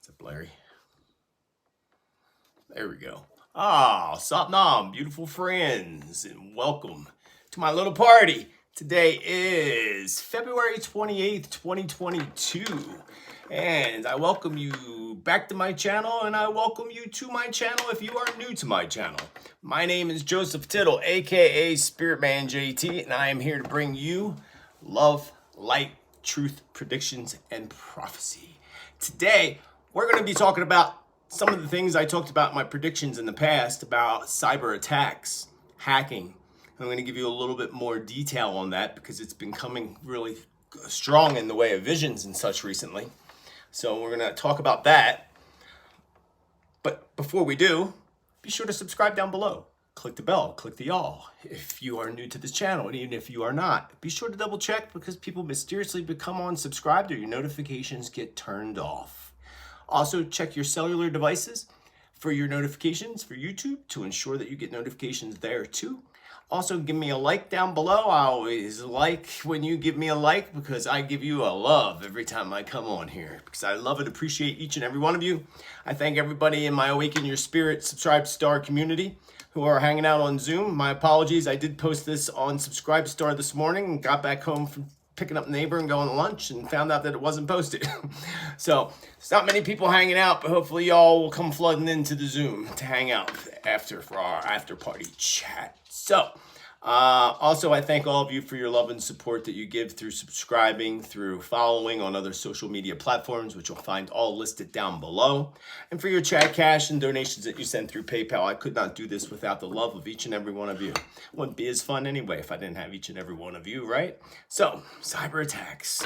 Is it blurry? There we go. Ah, Satnam, beautiful friends, and welcome to my little party. Today is February 28th, 2022, and I welcome you back to my channel, and I welcome you to my channel if you are new to my channel. My name is Joseph Tittel, aka Spiritman J.T, and I am here to bring you love, light, truth, predictions, and prophecy. Today, we're going to be talking about some of the things I talked about in my predictions in the past about cyber attacks, hacking. I'm going to give you a little bit more detail on that because it's been coming really strong in the way of visions and such recently. So we're going to talk about that. But before we do, be sure to subscribe down below. Click the bell, click the all. If you are new to this channel, and even if you are not, be sure to double check because people mysteriously become unsubscribed or your notifications get turned off. Also, check your cellular devices for your notifications for YouTube to ensure that you get notifications there too. Also, give me a like down below. I always like when you give me a like because I give you a love every time I come on here because I love and appreciate each and every one of you. I thank everybody in my Awaken Your Spirit Subscribe Star community who are hanging out on Zoom. My apologies. I did post this on Subscribe Star this morning and got back home from picking up neighbor and going to lunch and found out that it wasn't posted. So there's not many people hanging out, but hopefully y'all will come flooding into the Zoom to hang out after for our after party chat. So also I thank all of you for your love and support that you give through subscribing, through following on other social media platforms, which you'll find all listed down below, and for your chat cash and donations that you send through PayPal. I could not do this without the love of each and every one of you. It wouldn't be as fun anyway if I didn't have each and every one of you, right? So, cyber attacks.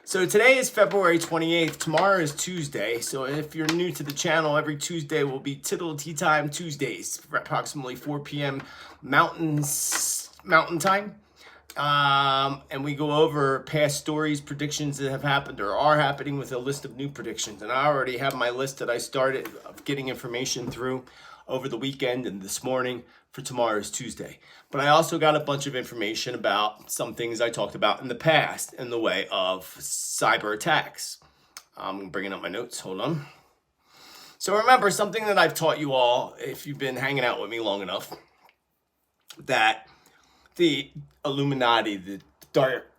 So today is February 28th. Tomorrow is Tuesday. So if you're new to the channel, every Tuesday will be Tittle Tea Time Tuesdays for approximately 4 p.m. Mountain Time. And we go over past stories, predictions that have happened or are happening with a list of new predictions. And I already have my list that I started of getting information through over the weekend and this morning for tomorrow's Tuesday. But I also got a bunch of information about some things I talked about in the past in the way of cyber attacks. I'm bringing up my notes. Hold on. So remember something that I've taught you all, if you've been hanging out with me long enough, that the Illuminati, the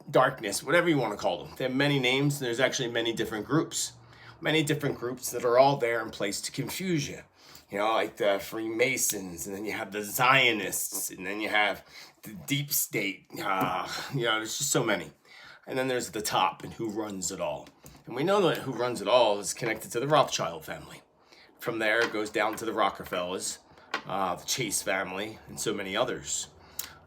darkness, whatever you want to call them, they have many names. And there's actually many different groups that are all there in place to confuse you. You know, like the Freemasons, and then you have the Zionists, and then you have the deep state. You know, there's just so many. And then there's the top and who runs it all. And we know that who runs it all is connected to the Rothschild family. From there, it goes down to the Rockefellers, the Chase family, and so many others.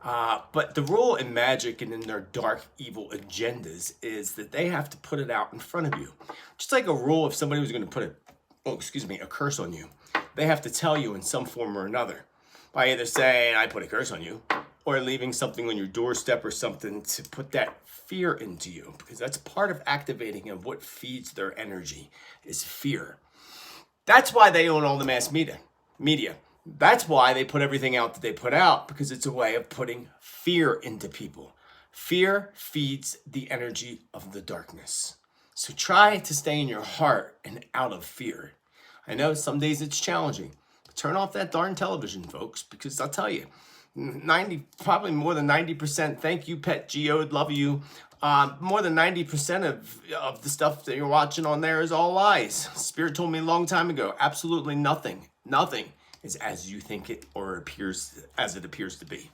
But the rule in magic and in their dark, evil agendas is that they have to put it out in front of you. Just like a rule, if somebody was going to put a curse on you, they have to tell you in some form or another by either saying, I put a curse on you, or leaving something on your doorstep or something to put that fear into you, because that's part of activating of what feeds their energy is fear. That's why they own all the mass media. That's why they put everything out that they put out, because it's a way of putting fear into people. Fear feeds the energy of the darkness. So try to stay in your heart and out of fear. I know some days it's challenging. Turn off that darn television, folks, because I'll tell you, probably more than 90%, thank you, Pet Geo, love you. More than 90% of the stuff that you're watching on there is all lies. Spirit told me a long time ago, absolutely nothing is as you think it or appears as it appears to be.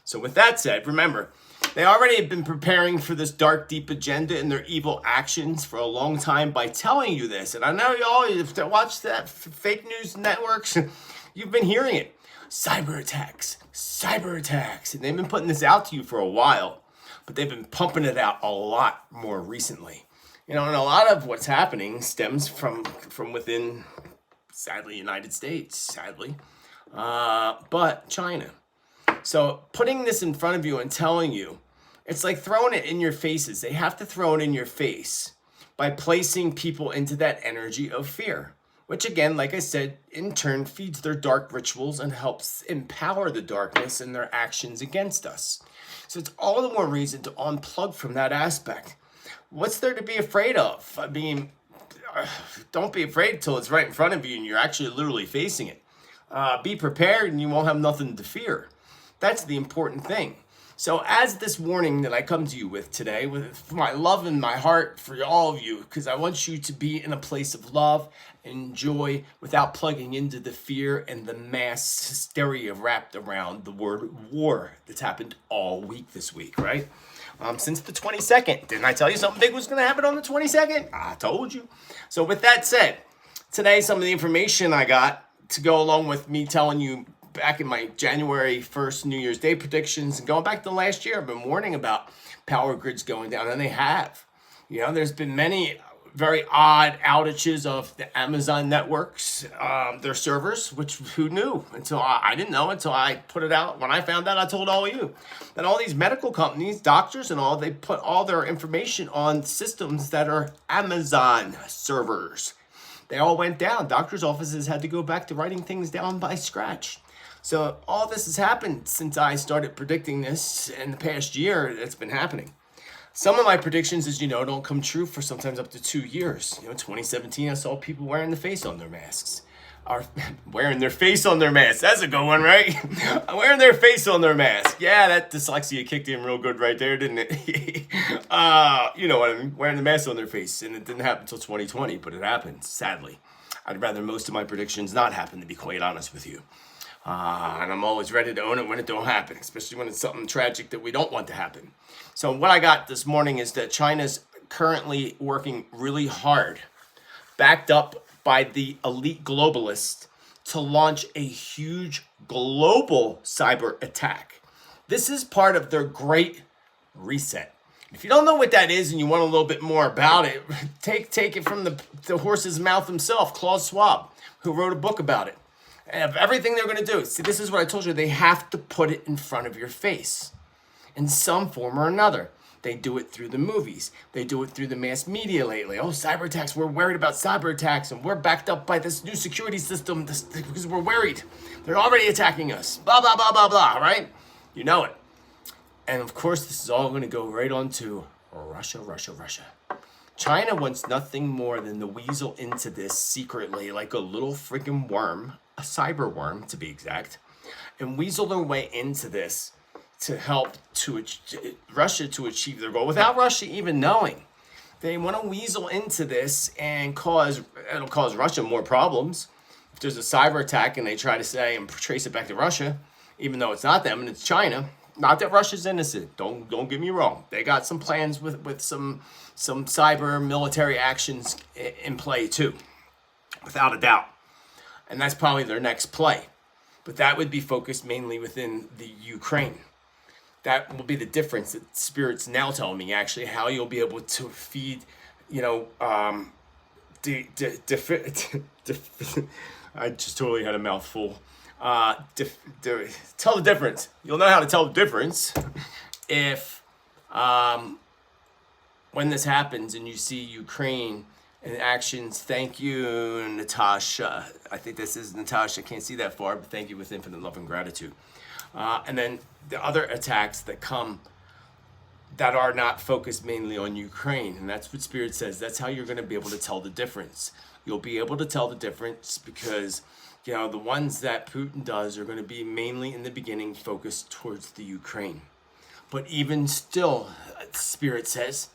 So with that said, remember, they already have been preparing for this dark, deep agenda and their evil actions for a long time by telling you this. And I know y'all, if you watch that fake news networks, you've been hearing it. Cyber attacks. And they've been putting this out to you for a while, but they've been pumping it out a lot more recently. You know, and a lot of what's happening stems from within, sadly, United States, but China. So putting this in front of you and telling you, it's like throwing it in your faces. They have to throw it in your face by placing people into that energy of fear, which again, like I said, in turn feeds their dark rituals and helps empower the darkness in their actions against us. So it's all the more reason to unplug from that aspect. What's there to be afraid of? I mean, don't be afraid till it's right in front of you and you're actually literally facing it. Be prepared and you won't have nothing to fear. That's the important thing. So as this warning that I come to you with today, with my love in my heart for all of you, because I want you to be in a place of love and joy without plugging into the fear and the mass hysteria wrapped around the word war that's happened all week this week, right? Since the 22nd. Didn't I tell you something big was going to happen on the 22nd? I told you. So with that said, today some of the information I got to go along with me telling you back in my January 1st New Year's Day predictions and going back to last year, I've been warning about power grids going down, and they have. You know, there's been many very odd outages of the Amazon networks, their servers, which who knew until I didn't know until I put it out. When I found out, I told all of you. That all these medical companies, doctors and all, they put all their information on systems that are Amazon servers. They all went down. Doctors' offices had to go back to writing things down by scratch. So all this has happened since I started predicting this in the past year. It's been happening. Some of my predictions, as you know, don't come true for sometimes up to 2 years. You know, 2017, I saw people wearing the face on their masks. Or wearing their face on their mask. That's a good one, right? Wearing their face on their mask. Yeah, that dyslexia kicked in real good right there, didn't it? You know what I mean? Wearing the mask on their face. And it didn't happen until 2020, but it happened, sadly. I'd rather most of my predictions not happen, to be quite honest with you. And I'm always ready to own it when it don't happen, especially when it's something tragic that we don't want to happen. So what I got this morning is that China's currently working really hard, backed up by the elite globalists, to launch a huge global cyber attack. This is part of their great reset. If you don't know what that is and you want a little bit more about it, take it from the horse's mouth himself, Klaus Schwab, who wrote a book about it. Of everything they're going to do. See, this is what I told you. They have to put it in front of your face in some form or another. They do it through the movies. They do it through the mass media lately. Oh, cyber attacks. We're worried about cyber attacks, and we're backed up by this new security system because we're worried. They're already attacking us. Blah, blah, blah, blah, blah, right? You know it. And, of course, this is all going to go right on to Russia. China wants nothing more than to weasel into this secretly like a little freaking worm, a cyber worm to be exact, and weasel their way into this to help Russia to achieve their goal without Russia even knowing. They want to weasel into this and it'll cause Russia more problems. If there's a cyber attack and they try to say and trace it back to Russia, even though it's not them and it's China, not that Russia's innocent. Don't get me wrong. They got some plans with some cyber military actions in play too, without a doubt. And that's probably their next play. But that would be focused mainly within the Ukraine. That will be the difference that Spirit's now telling me, actually, how you'll be able to feed, I just totally had a mouthful. Tell the difference. You'll know how to tell the difference if when this happens and you see Ukraine and actions. Thank you, Natasha. I think this is Natasha. Can't see that far, but thank you with infinite love and gratitude. And then the other attacks that come that are not focused mainly on Ukraine. And that's what Spirit says. That's how you're going to be able to tell the difference. You'll be able to tell the difference because, the ones that Putin does are going to be mainly in the beginning focused towards the Ukraine. But even still, Spirit says,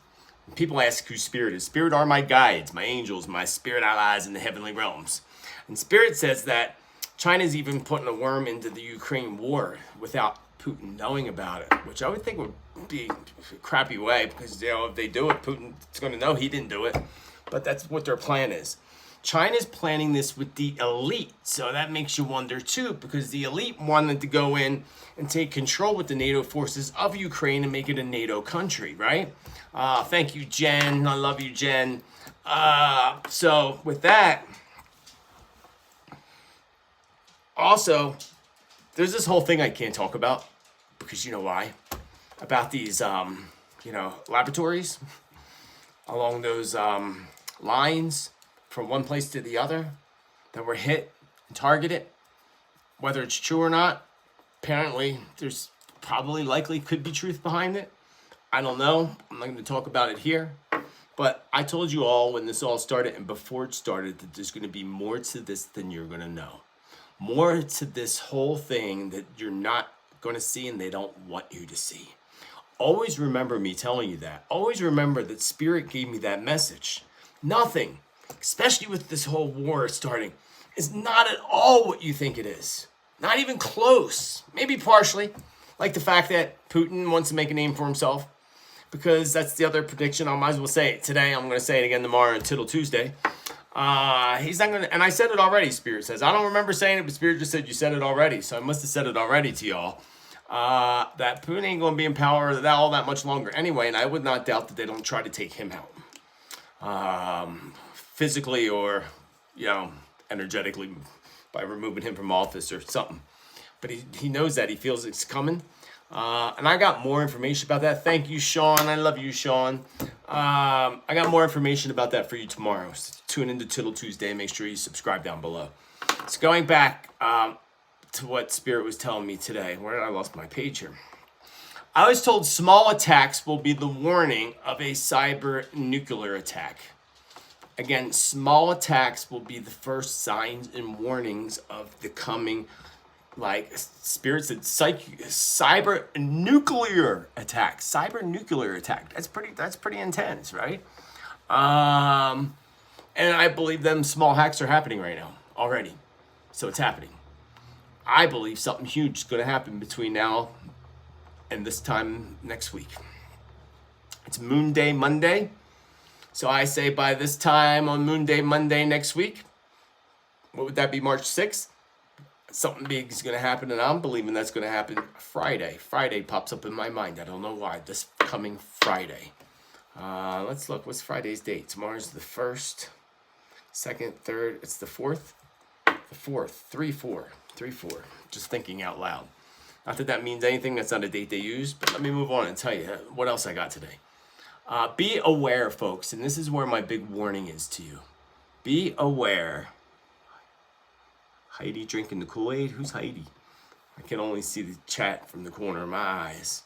people ask who Spirit is. Spirit are my guides, my angels, my spirit allies in the heavenly realms. And Spirit says that China's even putting a worm into the Ukraine war without Putin knowing about it, which I would think would be a crappy way because, if they do it, Putin's going to know he didn't do it. But that's what their plan is. China's planning this with the elite. So that makes you wonder too, because the elite wanted to go in and take control with the NATO forces of Ukraine and make it a NATO country, right? Thank you, Jen. I love you, Jen. So with that, also, there's this whole thing I can't talk about because you know why? About these, laboratories along those lines from one place to the other that were hit and targeted. Whether it's true or not, apparently there's likely could be truth behind it. I don't know. I'm not going to talk about it here. But I told you all when this all started and before it started that there's going to be more to this than you're going to know. More to this whole thing that you're not going to see and they don't want you to see. Always remember me telling you that. Always remember that Spirit gave me that message. Nothing, especially with this whole war starting, is not at all what you think it is. Not even close. Maybe partially. Like the fact that Putin wants to make a name for himself. Because that's the other prediction. I might as well say it today. I'm going to say it again tomorrow on Tittle Tuesday. He's not going to, and I said it already, Spirit says. I don't remember saying it, but Spirit just said you said it already. So I must have said it already to y'all. That Putin ain't going to be in power all that much longer anyway. And I would not doubt that they don't try to take him out. Physically or, energetically by removing him from office or something. But he knows that. He feels it's coming. And I got more information about that. Thank you, Sean. I love you, Sean. I got more information about that for you tomorrow. So tune into Tittle Tuesday. Make sure you subscribe down below. So going back to what Spirit was telling me today. Where did I lost my page here? I was told small attacks will be the warning of a cyber nuclear attack. Again, small attacks will be the first signs and warnings of the coming, like Spirit said, cyber nuclear attack. Cyber nuclear attack. That's pretty intense, right? And I believe them small hacks are happening right now already. So it's happening. I believe something huge is going to happen between now and this time next week. It's Moon Day Monday. So I say by this time on Moon Day Monday next week, what would that be, March 6th? Something big is going to happen, and I'm believing that's going to happen Friday. Friday pops up in my mind. I don't know why. This coming Friday. Let's look. What's Friday's date? Tomorrow's the 1st, 2nd, 3rd. It's the 4th? The 4th. 3-4. 3-4. Just thinking out loud. Not that that means anything. That's not a date they use. But let me move on and tell you what else I got today. Be aware, folks, and this is where my big warning is to you. Be aware. Heidi drinking the Kool-Aid? Who's Heidi? I can only see the chat from the corner of my eyes.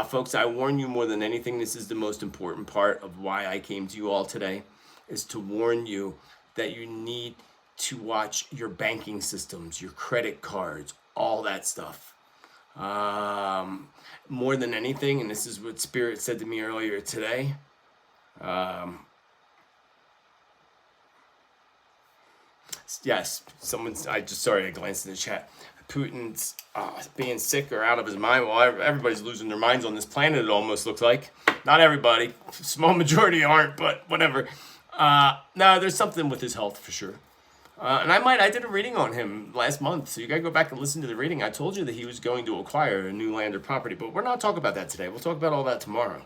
Folks, I warn you more than anything, this is the most important part of why I came to you all today, is to warn you that you need to watch your banking systems, your credit cards, all that stuff. More than anything, and this is what Spirit said to me earlier today, yes, I glanced in the chat. Putin's being sick or out of his mind. Well, everybody's losing their minds on this planet, it almost looks like. Not everybody. Small majority aren't, but whatever. No, there's something with his health for sure. And I did a reading on him last month, so you gotta go back and listen to the reading. I told you that he was going to acquire a new land or property, but we're not talking about that today. We'll talk about all that tomorrow.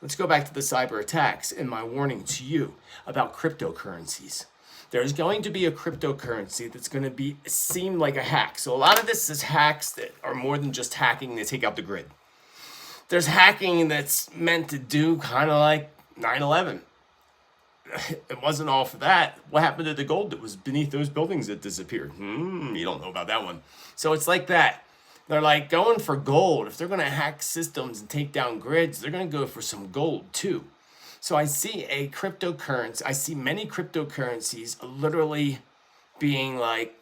Let's go back to the cyber attacks and my warning to you about cryptocurrencies. There's going to be a cryptocurrency that's going to seem like a hack. So a lot of this is hacks that are more than just hacking to take out the grid. There's hacking that's meant to do kind of like 9/11. It wasn't all for that. What happened to the gold that was beneath those buildings that disappeared? You don't know about that one. So it's like that. They're like going for gold. If they're going to hack systems and take down grids, they're going to go for some gold too. So I see a cryptocurrency. I see many cryptocurrencies literally being like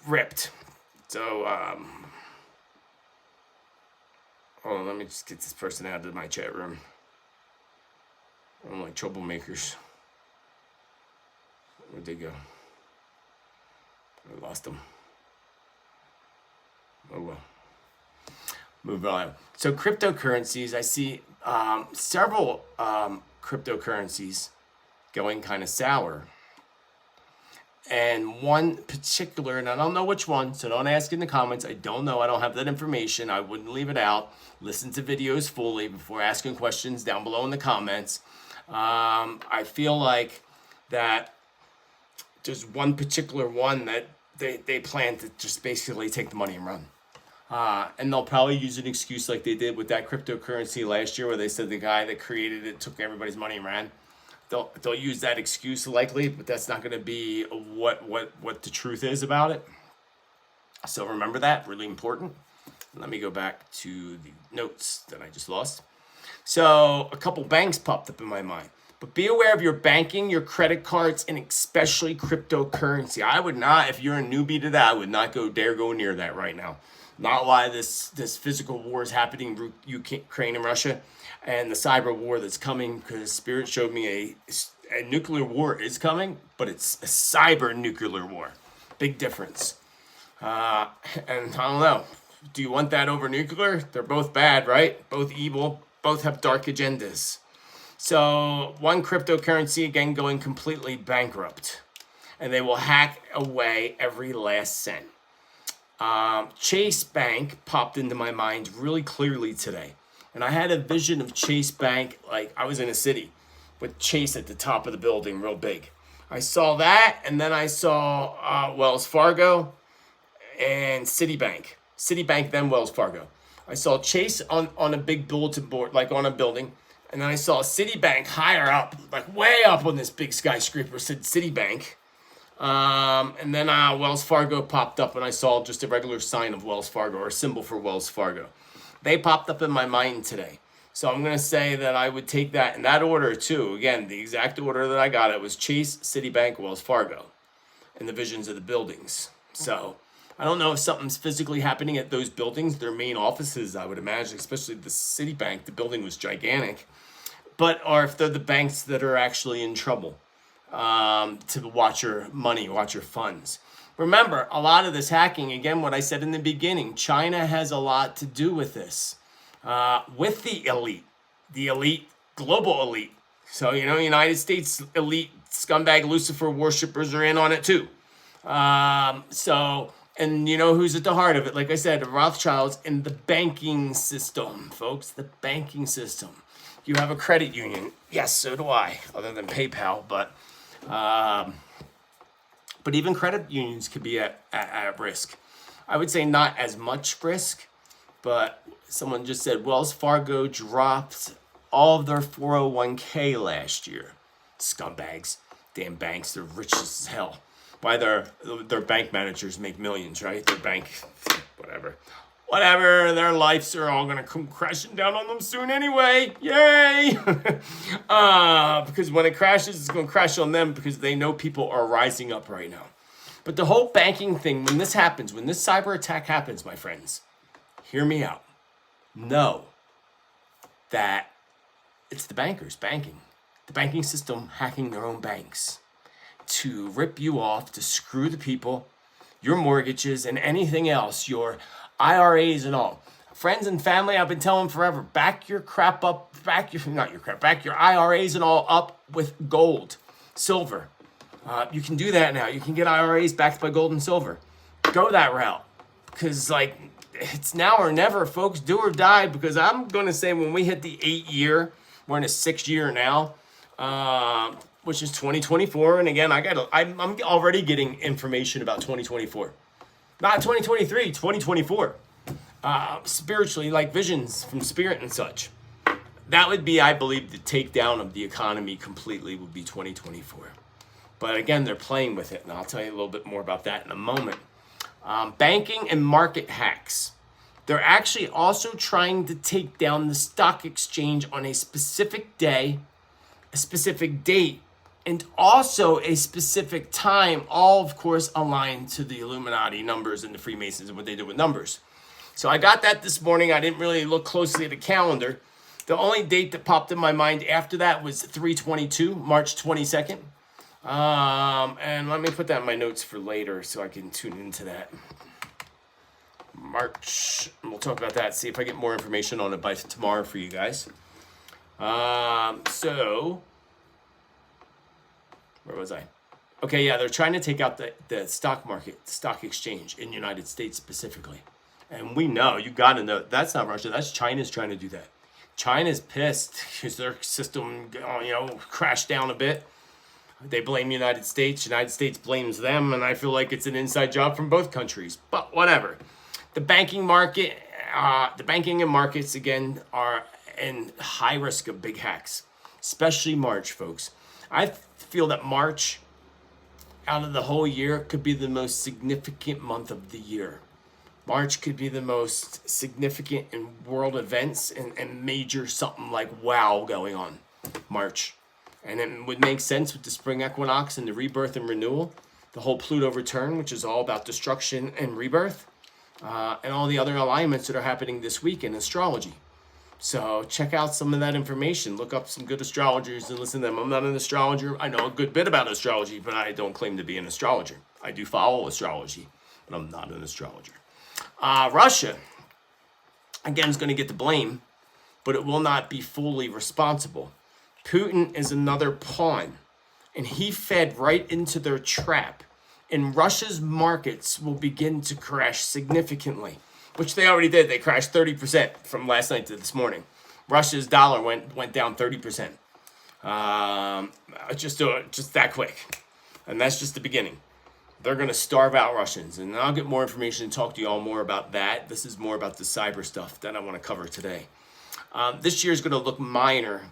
ripped. So, hold on, let me just get this person out of my chat room. I don't like troublemakers. Where'd they go? I lost them. Oh well. Move on. So cryptocurrencies, I see several cryptocurrencies going kind of sour. And one particular, and I don't know which one, so don't ask in the comments. I don't know. I don't have that information. I wouldn't leave it out. Listen to videos fully before asking questions down below in the comments. I feel like that there's one particular one that they plan to just basically take the money and run. And they'll probably use an excuse like they did with that cryptocurrency last year where they said the guy that created it took everybody's money and ran. They'll use that excuse likely, but that's not going to be what the truth is about it. So remember that, really important. Let me go back to the notes that I just lost. So a couple banks popped up in my mind. But be aware of your banking, your credit cards, and especially cryptocurrency. I would not, if you're a newbie to that, I would not dare go near that right now. Not why this physical war is happening in Ukraine and Russia, and the cyber war that's coming, because Spirit showed me a nuclear war is coming, but it's a cyber nuclear war. Big difference. And I don't know. Do you want that over nuclear? They're both bad, right? Both evil. Both have dark agendas. So one cryptocurrency, again, going completely bankrupt. And they will hack away every last cent. Chase Bank popped into my mind really clearly today. And I had a vision of Chase Bank, like I was in a city with Chase at the top of the building, real big. I saw that, and then I saw Wells Fargo and Citibank. Citibank, then Wells Fargo. I saw Chase on a big bulletin board, like on a building. And then I saw Citibank higher up, like way up on this big skyscraper, said Citibank. And then Wells Fargo popped up, and I saw just a regular sign of Wells Fargo, or a symbol for Wells Fargo. They popped up in my mind today. So I'm going to say that I would take that in that order too. Again, the exact order that I got it was Chase, Citibank, Wells Fargo, and the visions of the buildings. So I don't know if something's physically happening at those buildings, their main offices, I would imagine, especially the Citibank. The building was gigantic. Or if they're the banks that are actually in trouble to watch your money, watch your funds. Remember, a lot of this hacking, again, what I said in the beginning, China has a lot to do with this, with the elite, global elite. So, United States elite scumbag Lucifer worshippers are in on it too. And you know who's at the heart of it? Like I said, the Rothschilds in the banking system, folks, the banking system. You have a credit union. Yes, so do I, other than PayPal. But even credit unions could be at risk. I would say not as much risk, but someone just said Wells Fargo dropped all of their 401k last year. Scumbags. Damn banks, they're rich as hell. Why their bank managers make millions, right? Their bank, whatever, their lives are all going to come crashing down on them soon anyway. Yay! Because when it crashes, it's going to crash on them because they know people are rising up right now. But the whole banking thing, when this happens, when this cyber attack happens, my friends, hear me out. Know that it's the bankers banking. The banking system hacking their own banks to rip you off, to screw the people, your mortgages, and anything else, your IRAs and all. Friends and family, I've been telling forever, back your IRAs and all up with gold, silver. You can do that now. You can get IRAs backed by gold and silver. Go that route. Because, it's now or never, folks. Do or die. Because I'm going to say when we hit the 8 year, we're in a 6 year now, which is 2024. And again, I'm already getting information about 2024. Not 2023, 2024. Spiritually, like visions from Spirit and such. That would be, I believe, the takedown of the economy completely would be 2024. But again, they're playing with it, and I'll tell you a little bit more about that in a moment. Banking and market hacks. They're actually also trying to take down the stock exchange on a specific day, a specific date, and also a specific time, all, of course, aligned to the Illuminati numbers and the Freemasons and what they do with numbers. So I got that this morning. I didn't really look closely at the calendar. The only date that popped in my mind after that was 3/22, March 22nd. And let me put that in my notes for later so I can tune into that. March, and we'll talk about that, see if I get more information on it by tomorrow for you guys. So, where was I? Okay, yeah, they're trying to take out the stock market, the stock exchange in the United States specifically. And we know, you got to know, that's not Russia, that's China's trying to do that. China's pissed because their system, crashed down a bit. They blame the United States blames them, and I feel like it's an inside job from both countries. But whatever. The banking market, the banking and markets, again, are in high risk of big hacks, especially March, folks. I feel that March, out of the whole year, could be the most significant month of the year. March could be the most significant in world events and major something like wow going on. March. And it would make sense with the spring equinox and the rebirth and renewal, the whole Pluto return, which is all about destruction and rebirth, and all the other alignments that are happening this week in astrology. So check out some of that information. Look up some good astrologers and listen to them. I'm not an astrologer. I know a good bit about astrology, but I don't claim to be an astrologer. I do follow astrology, but I'm not an astrologer. Russia, again, is going to get the blame, but it will not be fully responsible. Putin is another pawn, and he fed right into their trap. And Russia's markets will begin to crash significantly, which they already did. They crashed 30% from last night to this morning. Russia's dollar went down 30%. Just that quick. And that's just the beginning. They're going to starve out Russians. And I'll get more information and talk to you all more about that. This is more about the cyber stuff that I want to cover today. This year is going to look minor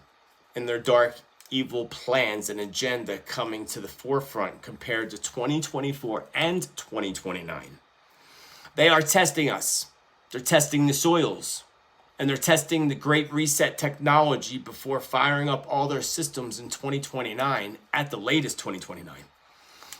in their dark, evil plans and agenda coming to the forefront compared to 2024 and 2029. They are testing us. They're testing the soils. And they're testing the Great Reset technology before firing up all their systems in 2029, at the latest 2029.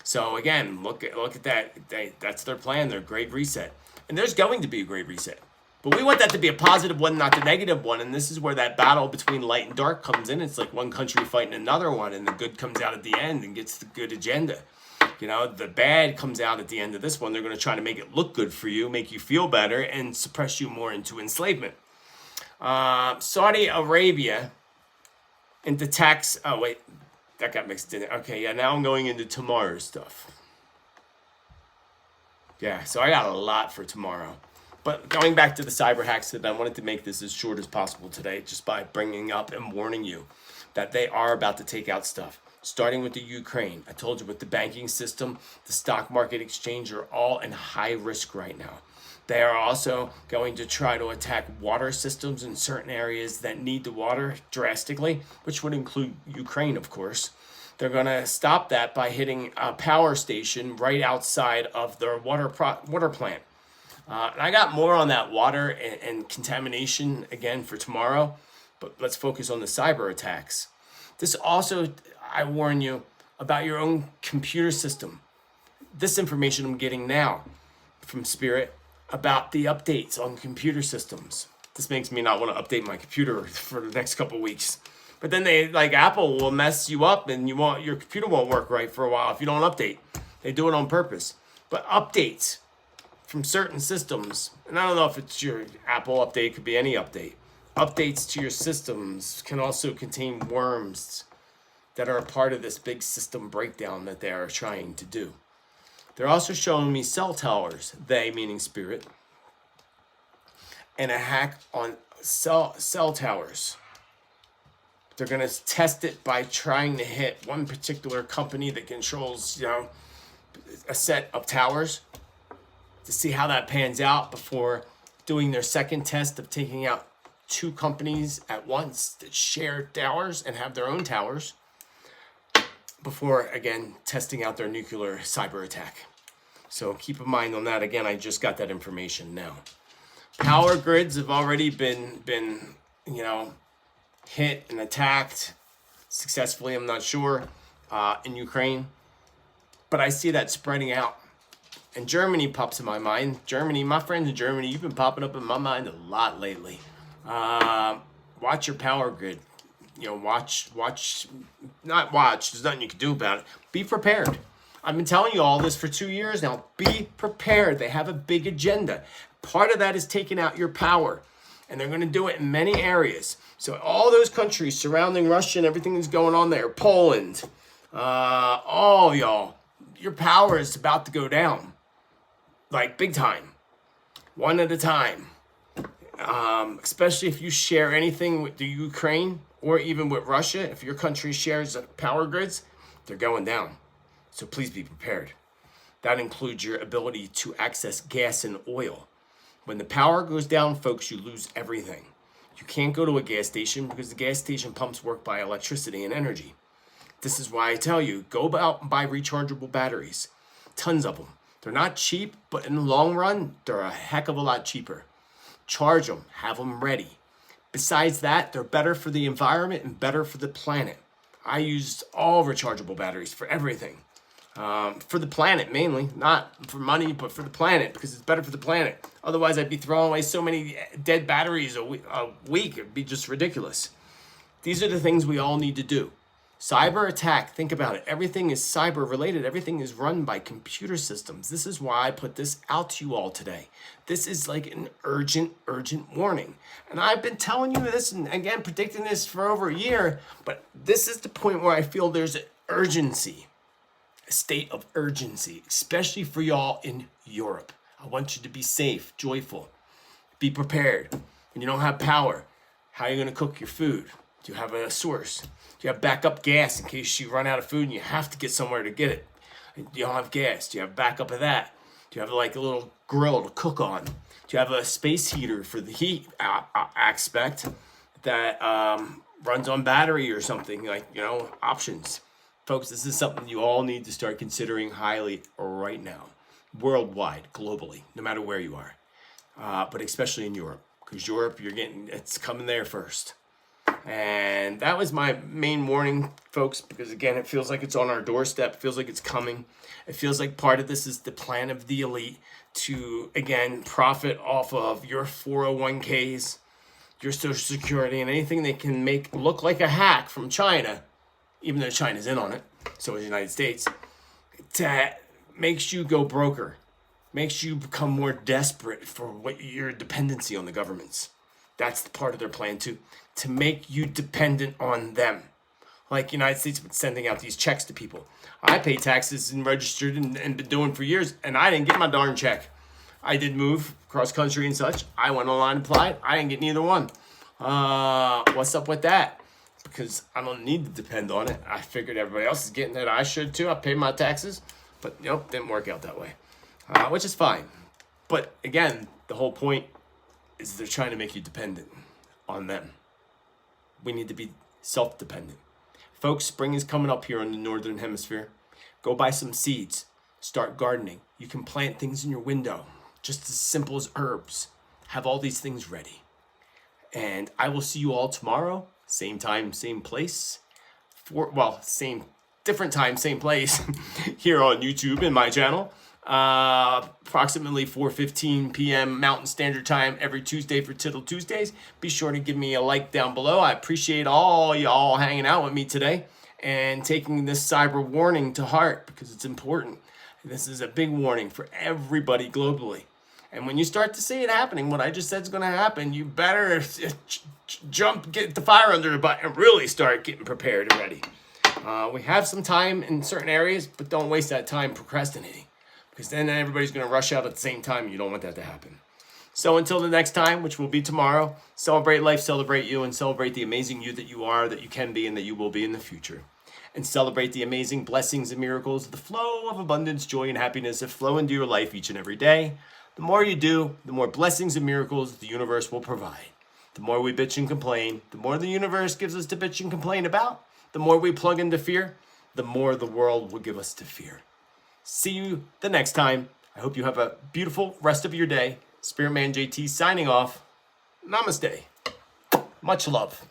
So again, look at that. That's their plan, their Great Reset. And there's going to be a Great Reset. But we want that to be a positive one, not the negative one. And this is where that battle between light and dark comes in. It's like one country fighting another one, and the good comes out at the end and gets the good agenda. You know, the bad comes out at the end of this one. They're going to try to make it look good for you, make you feel better, and suppress you more into enslavement. Saudi Arabia into tax. Oh, wait, that got mixed in. Okay, yeah, now I'm going into tomorrow's stuff. Yeah, so I got a lot for tomorrow. But going back to the cyber hacks, that I wanted to make this as short as possible today, just by bringing up and warning you that they are about to take out stuff. Starting with the Ukraine. I told you, with the banking system, the stock market exchange are all in high risk right now. They are also going to try to attack water systems in certain areas that need the water drastically, which would include Ukraine, of course. They're going to stop that by hitting a power station right outside of their water plant. And I got more on that water and contamination again for tomorrow, but let's focus on the cyber attacks. This also, I warn you about your own computer system. This information I'm getting now from Spirit about the updates on computer systems. This makes me not want to update my computer for the next couple of weeks. But then Apple will mess you up, and your computer won't work right for a while if you don't update. They do it on purpose. But updates from certain systems, and I don't know if it's your Apple update, it could be any update. Updates to your systems can also contain worms that are a part of this big system breakdown that they are trying to do. They're also showing me cell towers, they meaning Spirit, and a hack on cell towers. They're going to test it by trying to hit one particular company that controls, a set of towers, to see how that pans out before doing their second test of taking out two companies at once that share towers and have their own towers, before, again, testing out their nuclear cyber attack. So keep in mind on that. Again, I just got that information now. Power grids have already been hit and attacked successfully, I'm not sure, in Ukraine. But I see that spreading out. And Germany pops in my mind. Germany, my friends in Germany, you've been popping up in my mind a lot lately. Watch your power grid. Not watch. There's nothing you can do about it. Be prepared. I've been telling you all this for 2 years now. Be prepared. They have a big agenda. Part of that is taking out your power. And they're going to do it in many areas. So all those countries surrounding Russia and everything that's going on there, Poland, all y'all, your power is about to go down. Like big time. One at a time. Especially if you share anything with the Ukraine or even with Russia. If your country shares power grids, they're going down. So please be prepared. That includes your ability to access gas and oil. When the power goes down, folks, you lose everything. You can't go to a gas station because the gas station pumps work by electricity and energy. This is why I tell you, go out and buy rechargeable batteries. Tons of them. They're not cheap, but in the long run, they're a heck of a lot cheaper. Charge them. Have them ready. Besides that, they're better for the environment and better for the planet. I used all rechargeable batteries for everything. For the planet mainly, not for money, but for the planet, because it's better for the planet. Otherwise, I'd be throwing away so many dead batteries a week. It'd be just ridiculous. These are the things we all need to do. Cyber attack, think about it. Everything is cyber related. Everything is run by computer systems. This is why I put this out to you all today. This is like an urgent warning. And I've been telling you this and again, predicting this for over a year, but this is the point where I feel there's an urgency, a state of urgency, especially for y'all in Europe. I want you to be safe, joyful, be prepared. When you don't have power, how are you going to cook your food? Do you have a source? Do you have backup gas in case you run out of food and you have to get somewhere to get it? You don't have gas. Do you have backup of that? Do you have like a little grill to cook on? Do you have a space heater for the heat aspect that runs on battery or something? Like, options. Folks, this is something you all need to start considering highly right now. Worldwide, globally, no matter where you are. But especially in Europe. Because Europe, it's coming there first. And that was my main warning, folks, because again, it feels like it's on our doorstep. It feels like it's coming. It feels like part of this is the plan of the elite to, again, profit off of your 401ks, your Social Security, and anything they can make look like a hack from China, even though China's in on it, so is the United States, that makes you go broker, makes you become more desperate for your dependency on the governments. That's the part of their plan to make you dependent on them. Like the United States been sending out these checks to people. I pay taxes and registered and been doing for years, and I didn't get my darn check. I did move cross country and such. I went online and applied. I didn't get neither one. What's up with that? Because I don't need to depend on it. I figured everybody else is getting it. I should too. I pay my taxes. But nope, didn't work out that way. Which is fine. But again, the whole point is they're trying to make you dependent on them. We need to be self-dependent. Folks, spring is coming up here in the Northern Hemisphere. Go buy some seeds. Start gardening. You can plant things in your window, just as simple as herbs. Have all these things ready. And I will see you all tomorrow. Same time, same place. Different time, same place here on YouTube in my channel. Approximately 4:15 p.m. Mountain Standard Time every Tuesday for Tittle Tuesdays. Be sure to give me a like down below. I appreciate all y'all hanging out with me today and taking this cyber warning to heart because it's important. This is a big warning for everybody globally. And when you start to see it happening, what I just said is going to happen, you better get the fire under the butt and really start getting prepared and ready. We have some time in certain areas, but don't waste that time procrastinating. Because then everybody's going to rush out at the same time. You don't want that to happen. So until the next time, which will be tomorrow, celebrate life, celebrate you, and celebrate the amazing you that you are, that you can be, and that you will be in the future. And celebrate the amazing blessings and miracles, the flow of abundance, joy, and happiness that flow into your life each and every day. The more you do, the more blessings and miracles the universe will provide. The more we bitch and complain, the more the universe gives us to bitch and complain about. The more we plug into fear, the more the world will give us to fear. See you the next time. I hope you have a beautiful rest of your day. Spiritman J.T. signing off. Namaste. Much love.